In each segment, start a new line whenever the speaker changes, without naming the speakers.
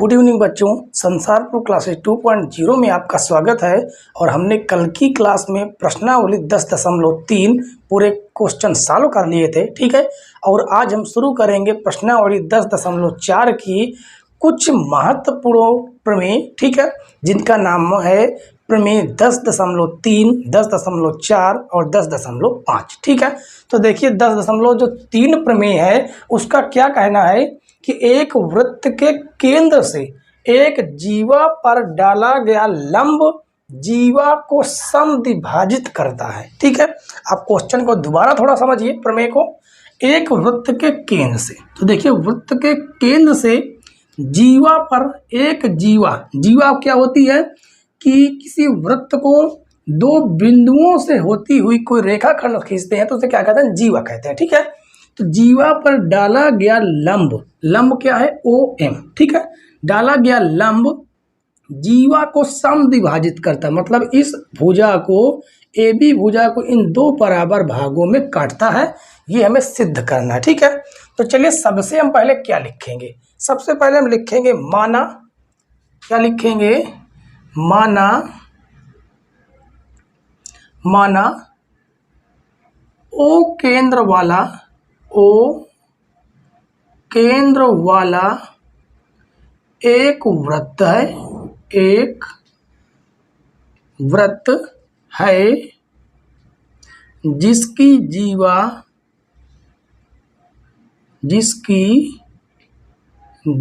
Good evening बच्चों, Sansarpur classes 2.0 में आपका स्वागत है। और हमने कल की क्लास में प्रश्नावली 10.3 पूरे क्वेश्चन सॉल्व कर लिए थे, ठीक है। और आज हम शुरू करेंगे प्रश्नावली 10.4 की कुछ महत्वपूर्ण प्रमेय, ठीक है, जिनका नाम है प्रमेय 10.3, 10.4 और 10.5, ठीक है। तो देखिए 10.3 प्रमेय है, उसका क्या कहना है कि एक वृत्त के केंद्र से एक जीवा पर डाला गया लंब जीवा को समद्विभाजित करता है, ठीक है। आप क्वेश्चन को दोबारा थोड़ा समझिए प्रमेय को। एक वृत्त के केंद्र से, तो देखिए वृत्त के केंद्र से जीवा पर एक जीवा क्या होती है कि किसी वृत्त को दो बिंदुओं से होती हुई कोई रेखाखंड खींचते हैं तो उसे क्या कहते हैं, जीवा कहते हैं, ठीक है। तो जीवा पर डाला गया लंब क्या है, OM, ठीक है। डाला गया लंब जीवा को समद्विभाजित करता है, मतलब इस भुजा को AB भुजा को इन दो बराबर भागों में काटता है। ये हमें सिद्ध करना है, ठीक है। तो चलिए सबसे हम पहले क्या लिखेंगे, सबसे पहले हम लिखेंगे माना, क्या लिखेंगे, माना O केंद्र वाला एक वृत्त है जिसकी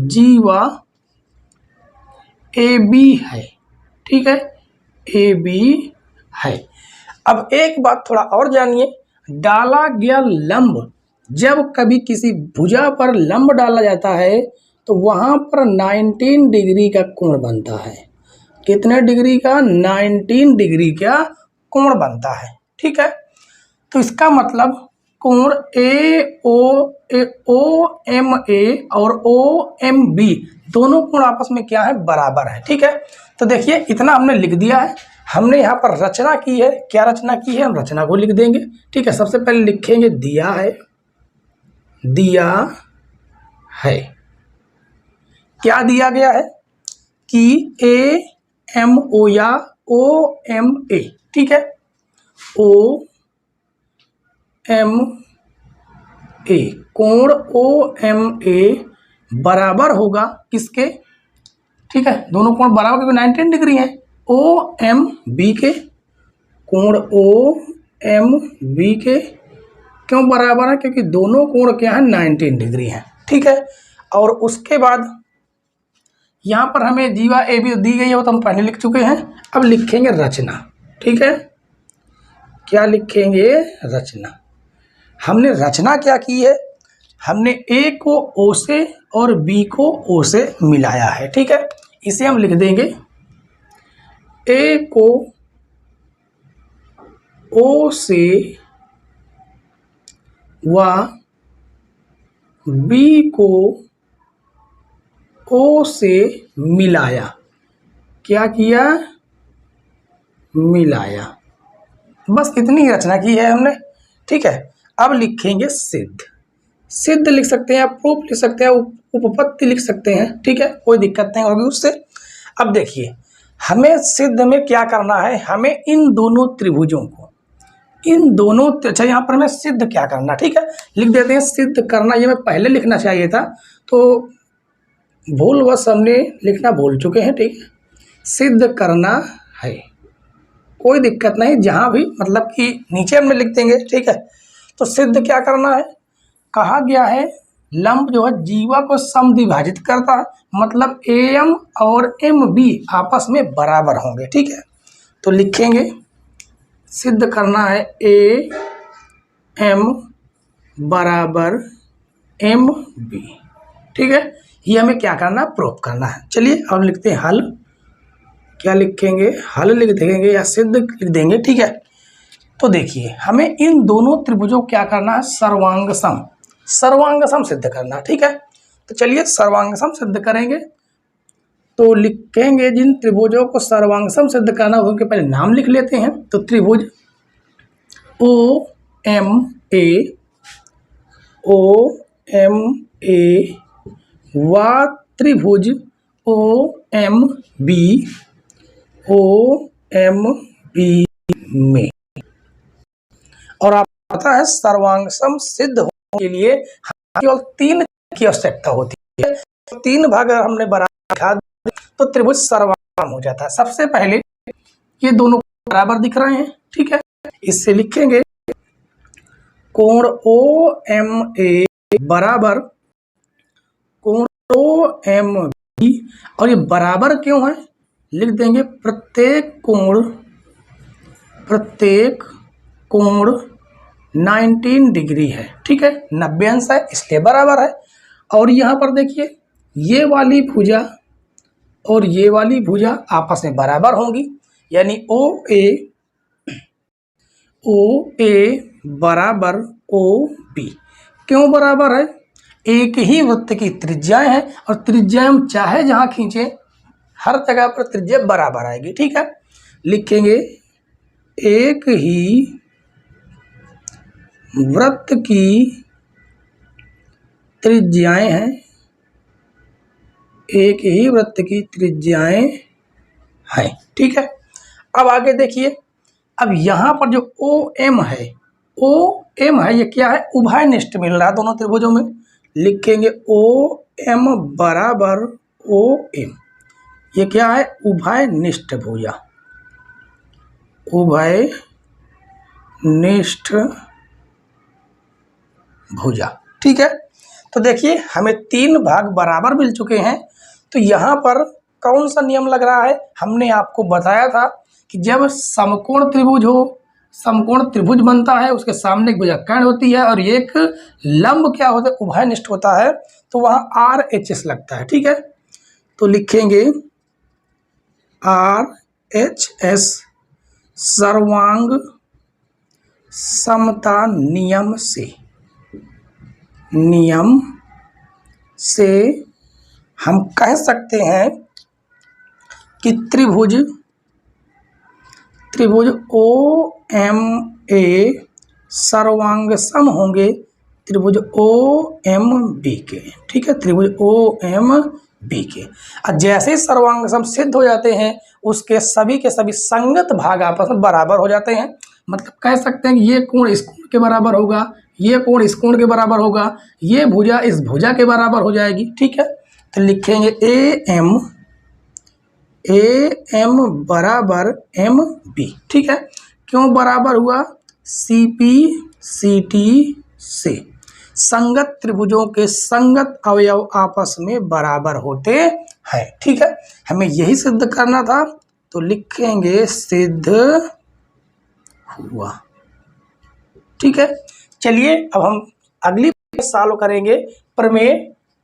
जीवा AB है, ठीक है, AB है। अब एक बात थोड़ा और जानिए, डाला गया लंब, जब कभी किसी भुजा पर लंब डाला जाता है तो वहां पर 19 डिग्री का कोण बनता है। कितने डिग्री का, 19 डिग्री का कोण बनता है, ठीक है। तो इसका मतलब कोण OMA और OMB दोनों कोण आपस में क्या है, बराबर है, ठीक है। तो देखिए इतना हमने लिख दिया है। हमने यहाँ पर रचना की है, क्या रचना की है, हम रचना को लिख देंगे, ठीक है। सबसे पहले लिखेंगे दिया है, क्या दिया गया है कि AMO या OMA, ठीक है, OMA कोण OMA बराबर होगा किसके, ठीक है, दोनों कोण बराबर क्योंकि 19 डिग्री है। OMB के, कोण OMB के क्यों बराबर है, क्योंकि दोनों कोण क्या है, 19 डिग्री है, ठीक है। और उसके बाद यहाँ पर हमें जीवा AB दी गई है, वो तो हम पहले लिख चुके हैं। अब लिखेंगे रचना, ठीक है, क्या लिखेंगे, रचना। हमने रचना क्या की है, हमने A को O से और B को O से मिलाया है, ठीक है। इसे हम लिख देंगे A को O से व B को O से मिलाया, क्या किया, मिलाया। बस इतनी ही रचना की है हमने, ठीक है। अब लिखेंगे सिद्ध लिख सकते हैं, प्रूफ लिख सकते हैं, उपपत्ति लिख सकते हैं, ठीक है, कोई दिक्कत नहीं होगी उससे। अब देखिए हमें सिद्ध में क्या करना है, हमें इन दोनों त्रिभुजों को, अच्छा यहाँ पर हमें सिद्ध क्या करना, ठीक है, लिख देते हैं सिद्ध करना। ये मैं पहले लिखना चाहिए था, तो भूलवश हमने लिखना भूल चुके हैं, ठीक है। सिद्ध करना है, कोई दिक्कत नहीं, जहाँ भी मतलब कि नीचे हमने लिख देंगे, ठीक है। तो सिद्ध क्या करना है, कहा गया है लंब जो है जीवा को समद्विभाजित करता है, मतलब AM और MB आपस में बराबर होंगे, ठीक है। तो लिखेंगे सिद्ध करना है AM बराबर MB, ठीक है। ये हमें क्या करना है, प्रूफ करना है। चलिए अब लिखते हैं हल, क्या लिखेंगे, हल लिख देंगे या सिद्ध लिख देंगे, ठीक है। तो देखिए हमें इन दोनों त्रिभुजों को क्या करना है, सर्वांग सम सिद्ध करना, ठीक है। तो चलिए सर्वांग सम सिद्ध करेंगे। तो लिखेंगे जिन त्रिभुजों को सर्वांग सम सिद्ध करना है उनके पहले नाम लिख लेते हैं। तो त्रिभुज OMA व त्रिभुज OMB में। और आपको पता है सर्वांगसम सिद्ध होने के लिए केवल 3 की आवश्यकता होती है। 3 भाग अगर हमने बराबर दिखा दिए तो त्रिभुज सर्वांगसम हो जाता है। सबसे पहले ये दोनों बराबर दिख रहे हैं, ठीक है, इससे लिखेंगे कोण OMA बराबर कोण OMB। और ये बराबर क्यों है, लिख देंगे प्रत्येक कोण 19 डिग्री है, ठीक है, 90 अंश है इसलिए बराबर है। और यहाँ पर देखिए ये वाली भुजा और ये वाली भुजा आपस में बराबर होंगी, यानी OA बराबर OB। क्यों बराबर है, एक ही वृत्त की त्रिज्याएं हैं और त्रिज्या हम चाहे जहां खींचे हर जगह पर त्रिज्या बराबर आएगी, ठीक है। लिखेंगे एक ही वृत्त की त्रिज्याएं हैं, एक ही वृत्त की त्रिज्याएं हैं, ठीक है। अब आगे देखिए, अब यहां पर जो OM है ये क्या है, उभयनिष्ठ मिल रहा है दोनों त्रिभुजों में। लिखेंगे OM बराबर OM, ये क्या है, उभयनिष्ठ भुजा, उभयनिष्ठ भुजा, ठीक है। तो देखिए हमें 3 भाग बराबर मिल चुके हैं। तो यहाँ पर कौन सा नियम लग रहा है, हमने आपको बताया था कि जब समकोण त्रिभुज हो, समकोण त्रिभुज बनता है, उसके सामने एक भुजकर्ण होती है और एक लंब क्या होता है, उभयनिष्ठ होता है, तो वहाँ RHS लगता है, ठीक है। तो लिखेंगे RHS सर्वांग समता नियम से हम कह सकते हैं कि त्रिभुज OMA सर्वांगसम होंगे त्रिभुज OMB के, ठीक है, त्रिभुज OMB के। और जैसे सर्वांगसम सिद्ध हो जाते हैं उसके सभी के सभी संगत भाग आपस में बराबर हो जाते हैं। मतलब कह सकते हैं कि ये कोण इस कोण के बराबर होगा, ये कोण इस कोण के बराबर होगा, ये भुजा इस भुजा के बराबर हो जाएगी, ठीक है। तो लिखेंगे AM बराबर MB, ठीक है। क्यों बराबर हुआ, CP CT से संगत त्रिभुजों के संगत अवयव आपस में बराबर होते हैं, ठीक है। हमें यही सिद्ध करना था, तो लिखेंगे सिद्ध हुआ, ठीक है। चलिए अब हम अगली सॉल्व करेंगे प्रमेय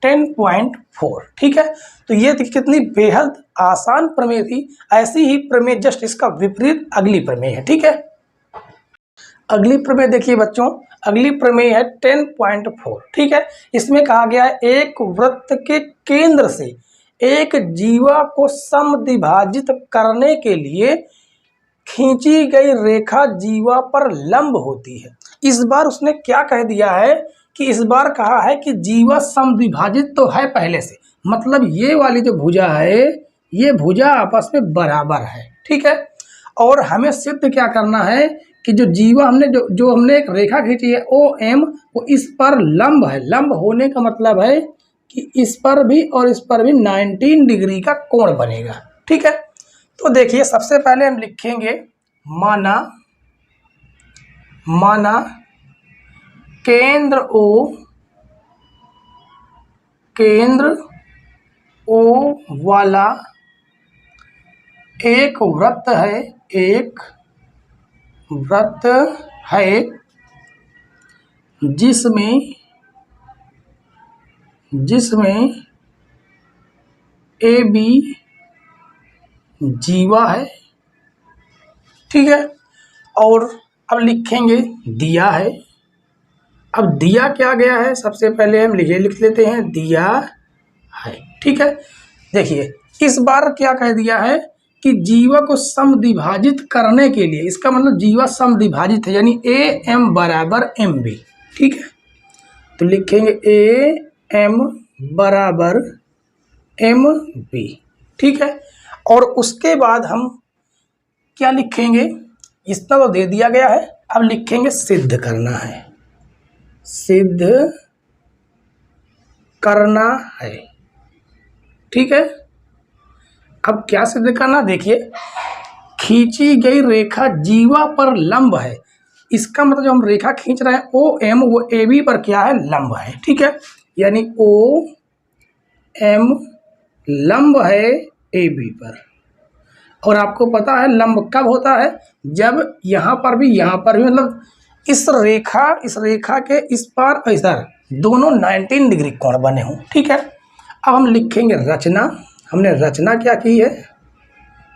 10.4, ठीक है। तो ये कितनी बेहद आसान प्रमेय थी। ऐसी ही प्रमेय जस्ट इसका विपरीत अगली प्रमेय है, ठीक है। अगली प्रमेय देखिए बच्चों, अगली प्रमेय है 10.4, ठीक है। इसमें कहा गया है एक वृत्त के केंद्र से एक जीवा को समद्विभाजित करने के लिए खींची गई रेखा जीवा पर लंब होती है। इस बार उसने क्या कह दिया है कि इस बार कहा है कि जीवा समद्विभाजित तो है पहले से, मतलब ये वाली जो भुजा है ये भुजा आपस में बराबर है, ठीक है। और हमें सिद्ध क्या करना है कि जो जीवा हमने जो हमने एक रेखा खींची है OM, वो इस पर लंब है। लंब होने का मतलब है कि इस पर भी और इस पर भी 19 डिग्री का कोण बनेगा, ठीक है। तो देखिए सबसे पहले हम लिखेंगे माना केंद्र O वाला एक वृत्त है, जिसमें AB जीवा है, ठीक है। और अब लिखेंगे दिया है। अब दिया क्या गया है, सबसे पहले हम लिख लेते हैं दिया है, ठीक है। देखिए इस बार क्या कह दिया है कि जीवा को समद्विभाजित करने के लिए, इसका मतलब जीवा समद्विभाजित है, यानी AM बराबर MB, ठीक है। तो लिखेंगे AM बराबर एम बी, ठीक है। और उसके बाद हम क्या लिखेंगे, इतना तो दे दिया गया है, अब लिखेंगे सिद्ध करना है, सिद्ध करना है, ठीक है। अब क्या सिद्ध करना, देखिए खींची गई रेखा जीवा पर लंब है, इसका मतलब जो हम रेखा खींच रहे हैं ओ एम, वो ए बी पर क्या है, लंब है, ठीक है। यानी ओ एम लंब है ए बी पर। और आपको पता है लंब कब होता है, जब यहाँ पर भी मतलब इस रेखा के इस पार और इधर दोनों 19 डिग्री कोण बने हों, ठीक है। अब हम लिखेंगे रचना, हमने रचना क्या की है,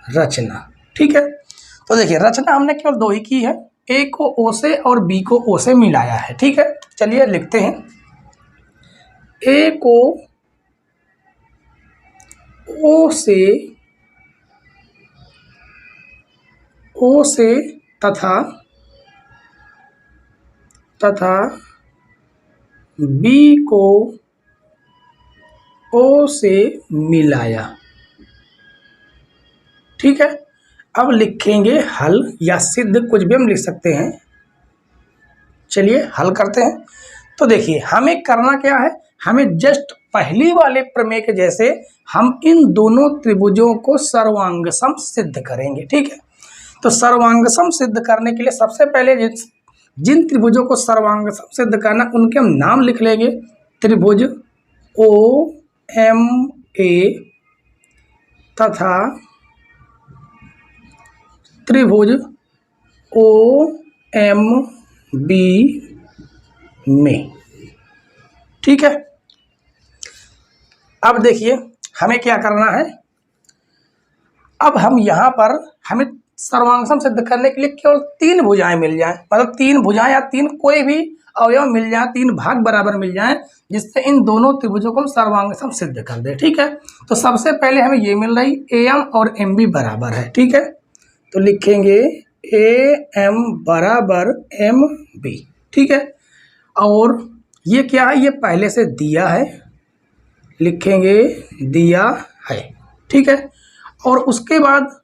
रचना, ठीक है। तो देखिए रचना हमने केवल दो ही की है, ए को ओ से और बी को ओ से मिलाया है, ठीक है। चलिए लिखते हैं, ए को ओ से तथा बी को ओ से मिलाया, ठीक है। अब लिखेंगे हल या सिद्ध, कुछ भी हम लिख सकते हैं। चलिए हल करते हैं। तो देखिए हमें करना क्या है, हमें जस्ट पहली वाले प्रमेय के जैसे हम इन दोनों त्रिभुजों को सर्वांगसम सिद्ध करेंगे, ठीक है। तो सर्वांगसम सिद्ध करने के लिए सबसे पहले जिन त्रिभुजों को सर्वांगसम सिद्ध करना उनके हम नाम लिख लेंगे, त्रिभुज ओ एम ए तथा त्रिभुज ओ एम बी में, ठीक है। अब देखिए हमें क्या करना है, अब हम यहाँ पर हमें सर्वांगसम सिद्ध करने के लिए केवल 3 भुजाएं मिल जाएं, मतलब 3 भुजाएं या 3 कोई भी अवयव मिल जाए, 3 भाग बराबर मिल जाएं, जिससे इन दोनों त्रिभुजों को सर्वांगसम सिद्ध कर दे, ठीक है। तो सबसे पहले हमें ये मिल रही ए एम और एम बी बराबर है, ठीक है। तो लिखेंगे ए एम बराबर एम बी, ठीक है। और ये क्या है, ये पहले से दिया है, लिखेंगे दिया है, ठीक है। और उसके बाद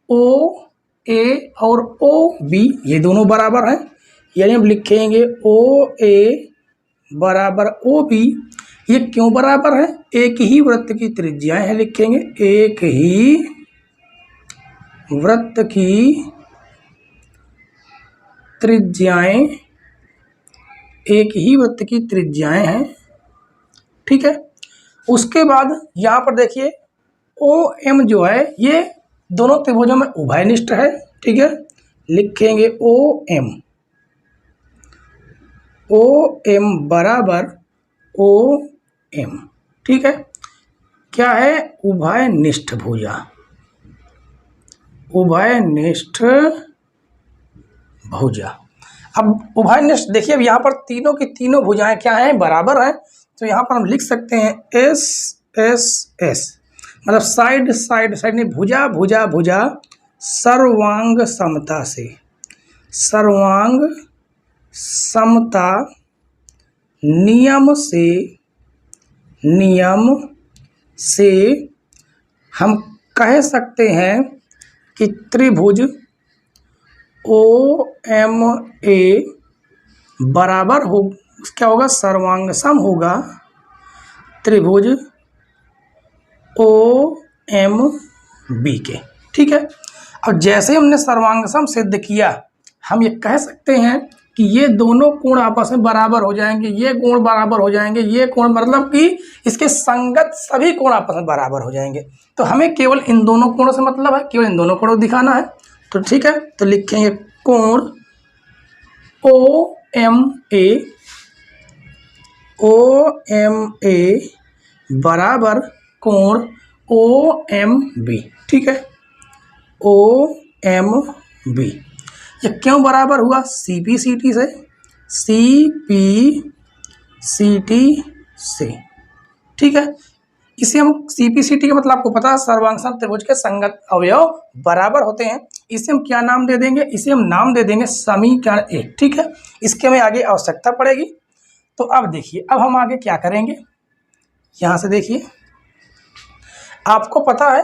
ओ ए और ओ बी ये दोनों बराबर हैं, यानी हम लिखेंगे ओ ए बराबर ओ बी। ये क्यों बराबर है, एक ही वृत्त की त्रिज्याएं हैं, लिखेंगे एक ही वृत्त की त्रिज्याएं, एक ही वृत्त की त्रिज्याएं हैं, ठीक है। उसके बाद यहाँ पर देखिए ओ एम जो है ये दोनों त्रिभुजों में उभयनिष्ठ है, ठीक है। लिखेंगे ओ एम बराबर ओ एम, ठीक है। क्या है, उभयनिष्ठ भुजा, उभयनिष्ठ भुजा। अब उभयनिष्ठ देखिए, अब यहाँ पर तीनों की तीनों भुजाएं क्या हैं, बराबर हैं। तो यहाँ पर हम लिख सकते हैं एस एस एस, मतलब साइड साइड साइड नहीं, भुजा भुजा भुजा सर्वांग समता से, सर्वांग समता नियम से हम कह सकते हैं कि त्रिभुज ओ एम ए बराबर हो, क्या होगा, सर्वांगसम होगा त्रिभुज ओ एम बी के, ठीक है। अब जैसे हमने सर्वांगसम सिद्ध किया, हम ये कह सकते हैं कि ये दोनों कोण आपस में बराबर हो जाएंगे, ये कोण बराबर हो जाएंगे, ये कोण, मतलब कि इसके संगत सभी कोण आपस में बराबर हो जाएंगे। तो हमें केवल इन दोनों कोणों से मतलब है, केवल इन दोनों कोणों को दिखाना है। तो ठीक है, तो लिखेंगे कोण ओ एम ए बराबर कोण ओ एम बी, ठीक है, ओ एम बी। ये क्यों बराबर हुआ, सी पी सी टी से, ठीक है। इसे हम सी पी सी टी का मतलब आपको पता है, सर्वांगसम त्रिभुज के संगत अवयव बराबर होते हैं। इसे हम क्या नाम दे देंगे, इसे हम नाम दे देंगे समीकरण 1, ठीक है। इसके हमें आगे आवश्यकता पड़ेगी। तो अब देखिए, अब हम आगे क्या करेंगे, यहाँ से देखिए, आपको पता है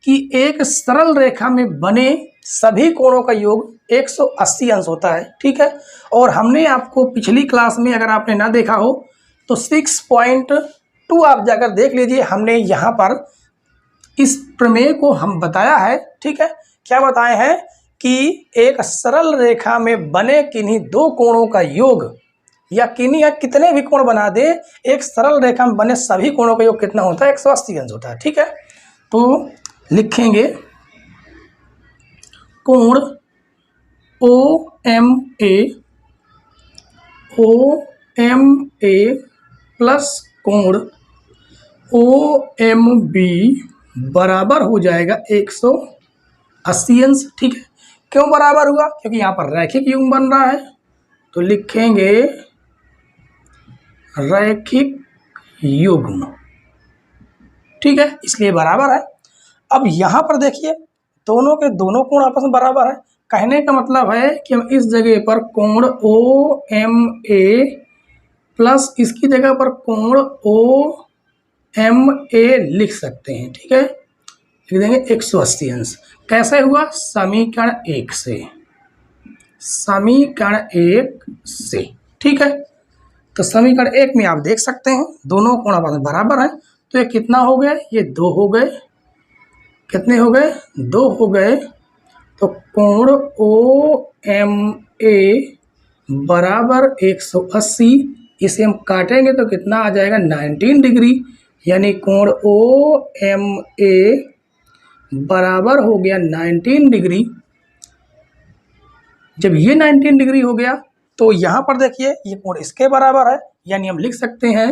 कि एक सरल रेखा में बने सभी कोणों का योग 180 अंश होता है, ठीक है। और हमने आपको पिछली क्लास में, अगर आपने ना देखा हो तो 6.2 आप जाकर देख लीजिए, हमने यहाँ पर इस प्रमेय को हम बताया है, ठीक है। क्या बताए हैं कि एक सरल रेखा में बने किन्हीं दो कोणों का योग या किन्हीं या कितने भी कोण बना दे, एक सरल रेखा में बने सभी कोणों का योग कितना होता है? 180 अंश होता है, ठीक है। तो लिखेंगे कोण OMA प्लस कोण OMB बराबर हो जाएगा 180 अंश, ठीक है। क्यों बराबर हुआ? क्योंकि यहाँ पर रैखिक युग्म बन रहा है, तो लिखेंगे रैखिक युग्म, ठीक है, इसलिए बराबर है। अब यहाँ पर देखिए दोनों के दोनों कोण आपस में बराबर है। कहने का मतलब है कि हम इस जगह पर कोण OMA प्लस इसकी जगह पर कोण OMA लिख सकते हैं, ठीक है। लिख देंगे 180 अंश। कैसे हुआ? समीकरण 1 से, समीकरण 1 से, ठीक है। तो समीकरण 1 में आप देख सकते हैं दोनों कोण आपस में बराबर हैं, तो ये कितना हो गया? ये 2 हो गए। कितने हो गए? 2 हो गए। तो कोण OMA बराबर 180, इसे हम काटेंगे तो कितना आ जाएगा? 19 डिग्री, यानी कोण OMA बराबर हो गया 19 डिग्री। जब ये 19 डिग्री हो गया तो यहाँ पर देखिए ये कोण इसके बराबर है, यानी हम लिख सकते हैं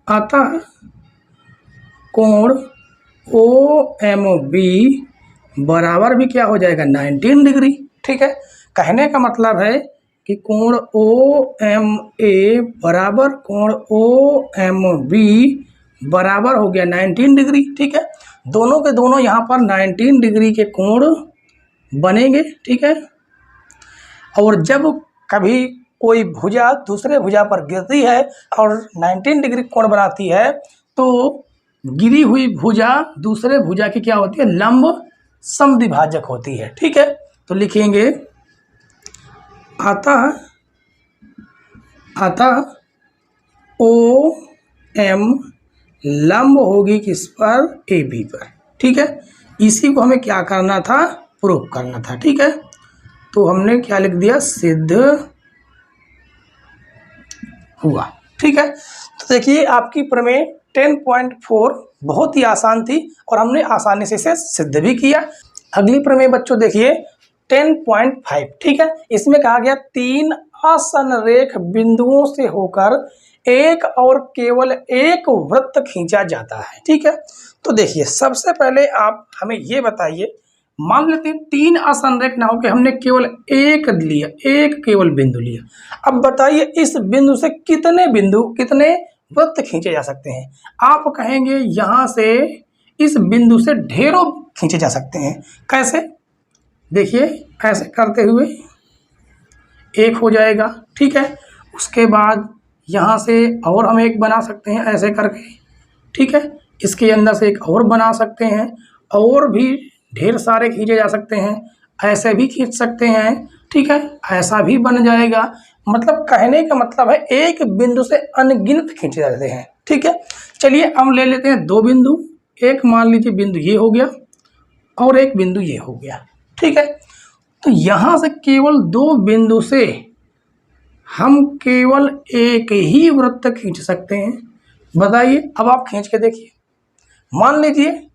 अतः कोण OMB बराबर भी क्या हो जाएगा? 19 डिग्री, ठीक है। कहने का मतलब है कि कोण OMA बराबर कोण OMB बराबर हो गया 19 डिग्री, ठीक है। दोनों के दोनों यहाँ पर 19 डिग्री के कोण बनेंगे, ठीक है। और जब कभी कोई भुजा दूसरे भुजा पर गिरती है और 19 डिग्री कोण बनाती है, तो गिरी हुई भुजा दूसरे भुजा की क्या होती है? लंब समद्विभाजक होती है, ठीक है। तो लिखेंगे अतः OM लंब होगी किस पर? AB पर, ठीक है। इसी को हमें क्या करना था? प्रूफ करना था, ठीक है। तो हमने क्या लिख दिया? सिद्ध हुआ, ठीक है। तो देखिए आपकी प्रमेय 10.4 बहुत ही आसान थी और हमने आसानी से इसे सिद्ध भी किया। अगली प्रमेय बच्चों देखिए 10.5, ठीक है। इसमें कहा गया 3 असंरेख बिंदुओं से होकर एक और केवल एक वृत्त खींचा जाता है, ठीक है। तो देखिए सबसे पहले आप हमें ये बताइए, मान लेते हैं 3 असंरेख ना होकर हमने केवल एक लिया, एक केवल बिंदु लिया। अब बताइए इस बिंदु से कितने वृत्त खींचे जा सकते हैं? आप कहेंगे यहाँ से इस बिंदु से ढेरों खींचे जा सकते हैं। कैसे? देखिए ऐसे करते हुए एक हो जाएगा, ठीक है। उसके बाद यहाँ से और हम एक बना सकते हैं ऐसे करके, ठीक है। इसके अंदर से एक और बना सकते हैं, और भी ढेर सारे खींचे जा सकते हैं, ऐसे भी खींच सकते हैं, ठीक है। ऐसा भी बन जाएगा। मतलब कहने का मतलब है एक बिंदु से अनगिनत खींचे जाते हैं, ठीक है। चलिए हम ले लेते हैं 2 बिंदु। एक मान लीजिए बिंदु ये हो गया और एक बिंदु ये हो गया, ठीक है। तो यहाँ से केवल 2 बिंदु से हम केवल एक ही वृत्त खींच सकते हैं। बताइए, अब आप खींच के देखिए। मान लीजिए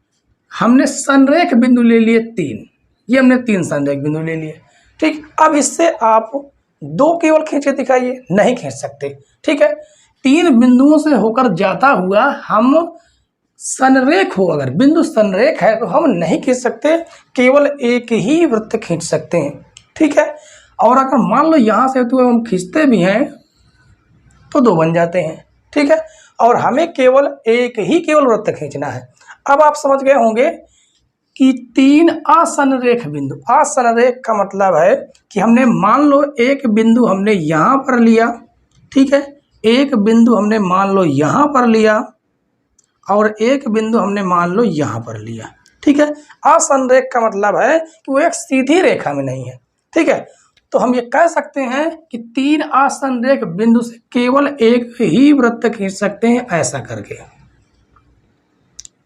हमने संरेख बिंदु ले लिए 3, ये हमने 3 संरेख बिंदु ले लिए, ठीक। अब इससे आप 2 केवल खींचे दिखाइए, नहीं खींच सकते, ठीक है। 3 बिंदुओं से होकर जाता हुआ हम संरेख हो, अगर बिंदु संरेख है तो हम नहीं खींच सकते, केवल एक ही वृत्त खींच सकते हैं, ठीक है। और अगर मान लो यहाँ से तो हम खींचते भी हैं तो 2 बन जाते हैं, ठीक है। और हमें केवल एक ही केवल वृत्त खींचना है। अब आप समझ गए होंगे कि 3 असंरेख बिंदु, असंरेख का मतलब है कि हमने मान लो एक बिंदु हमने यहाँ पर लिया, ठीक है। एक बिंदु हमने मान लो यहाँ पर लिया और एक बिंदु हमने मान लो यहाँ पर लिया, ठीक है। असंरेख का मतलब है कि वो एक सीधी रेखा में नहीं है, ठीक है। तो हम ये कह सकते हैं कि 3 असंरेख बिंदु से केवल एक ही वृत्त खींच सकते हैं, ऐसा करके,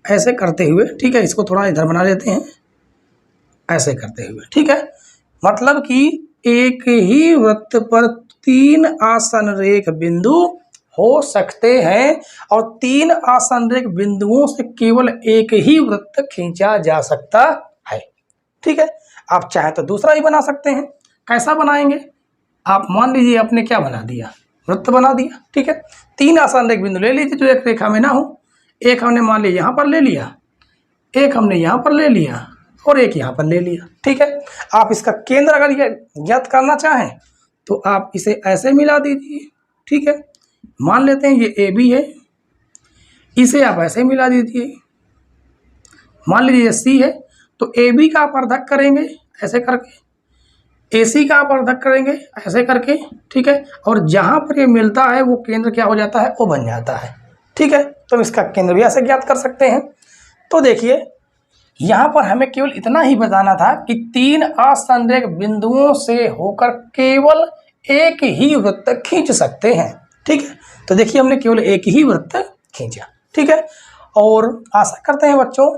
ऐसे करते हुए, ठीक है। इसको थोड़ा इधर बना लेते हैं, ऐसे करते हुए, ठीक है। मतलब कि एक ही वृत्त पर 3 असंरेख बिंदु हो सकते हैं और 3 असंरेख बिंदुओं से केवल एक ही वृत्त खींचा जा सकता है, ठीक है। आप चाहे तो दूसरा ही बना सकते हैं। कैसा बनाएंगे? आप मान लीजिए आपने क्या बना दिया, वृत्त बना दिया, ठीक है। 3 असंरेख बिंदु ले लीजिए जो एक रेखा में ना हो। एक हमने मान लिया यहाँ पर ले लिया, एक हमने यहाँ पर ले लिया और एक यहाँ पर ले लिया, ठीक है। आप इसका केंद्र अगर ज्ञात करना चाहें तो आप इसे ऐसे मिला दीजिए, ठीक है। मान लेते हैं ये ए बी है, इसे आप ऐसे मिला दीजिए। मान लीजिए ये सी है, तो ए बी का आप अर्धक करेंगे ऐसे करके, ए सी का आप अर्धक करेंगे ऐसे करके, ठीक है। और जहाँ पर ये मिलता है वो केंद्र क्या हो जाता है, वो बन जाता है, ठीक है। तो हम इसका केंद्र भी ऐसे ज्ञात कर सकते हैं। तो देखिए यहाँ पर हमें केवल इतना ही बताना था कि 3 असंरेख बिंदुओं से होकर केवल एक ही वृत्त खींच सकते हैं, ठीक है। तो देखिए हमने केवल एक ही वृत्त खींचा, ठीक है। और आशा करते हैं बच्चों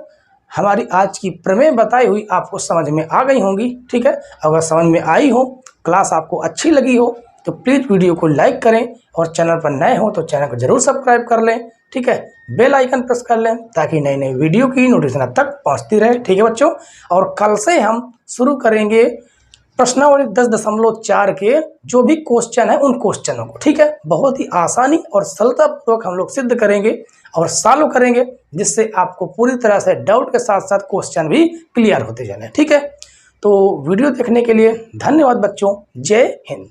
हमारी आज की प्रमेय बताई हुई आपको समझ में आ गई होंगी, ठीक है। अगर समझ में आई हो, क्लास आपको अच्छी लगी हो तो प्लीज़ वीडियो को लाइक करें और चैनल पर नए हो तो चैनल को जरूर सब्सक्राइब कर लें, ठीक है। बेल आइकन प्रेस कर लें ताकि नई नई वीडियो की नोटिफिकेशन आप तक पहुंचती रहे, ठीक है बच्चों। और कल से हम शुरू करेंगे प्रश्नावली 10.4 के जो भी क्वेश्चन है उन क्वेश्चनों को, ठीक है। बहुत ही आसानी और सरलतापूर्वक हम लोग सिद्ध करेंगे और सॉल्व करेंगे, जिससे आपको पूरी तरह से डाउट के साथ साथ क्वेश्चन भी क्लियर होते जाने, ठीक है। तो वीडियो देखने के लिए धन्यवाद बच्चों। जय हिंद।